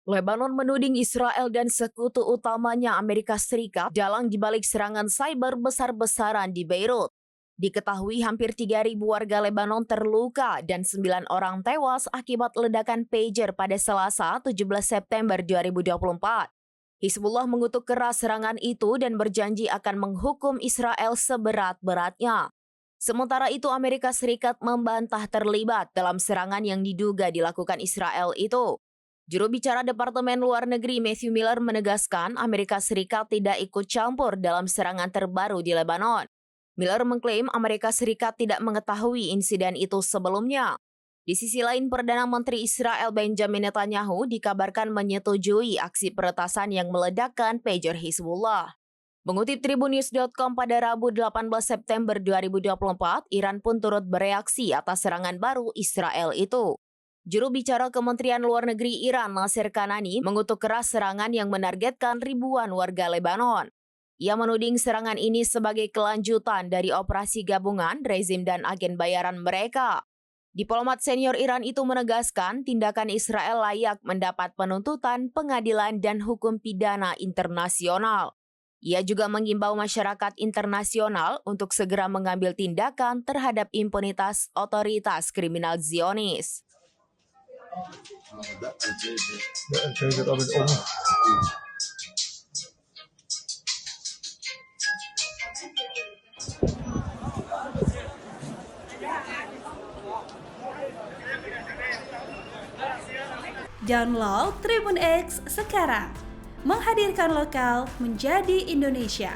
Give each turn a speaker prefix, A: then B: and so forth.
A: Lebanon menuding Israel dan sekutu utamanya Amerika Serikat dalang dibalik serangan cyber besar-besaran di Beirut. Diketahui hampir 3.000 warga Lebanon terluka dan 9 orang tewas akibat ledakan pager pada Selasa 17 September 2024. Hizbullah mengutuk keras serangan itu dan berjanji akan menghukum Israel seberat-beratnya. Sementara itu Amerika Serikat membantah terlibat dalam serangan yang diduga dilakukan Israel itu. Juru bicara Departemen Luar Negeri Matthew Miller menegaskan Amerika Serikat tidak ikut campur dalam serangan terbaru di Lebanon. Miller mengklaim Amerika Serikat tidak mengetahui insiden itu sebelumnya. Di sisi lain, Perdana Menteri Israel Benjamin Netanyahu dikabarkan menyetujui aksi peretasan yang meledakkan pager Hizbullah. Mengutip Tribunnews.com pada Rabu 18 September 2024, Iran pun turut bereaksi atas serangan baru Israel itu. Juru bicara Kementerian Luar Negeri Iran, Nasser Kanani, mengutuk keras serangan yang menargetkan ribuan warga Lebanon. Ia menuding serangan ini sebagai kelanjutan dari operasi gabungan rezim dan agen bayaran mereka. Diplomat senior Iran itu menegaskan tindakan Israel layak mendapat penuntutan, pengadilan, dan hukum pidana internasional. Ia juga mengimbau masyarakat internasional untuk segera mengambil tindakan terhadap impunitas otoritas kriminal Zionis.
B: Download Tribun X sekarang, menghadirkan lokal menjadi Indonesia.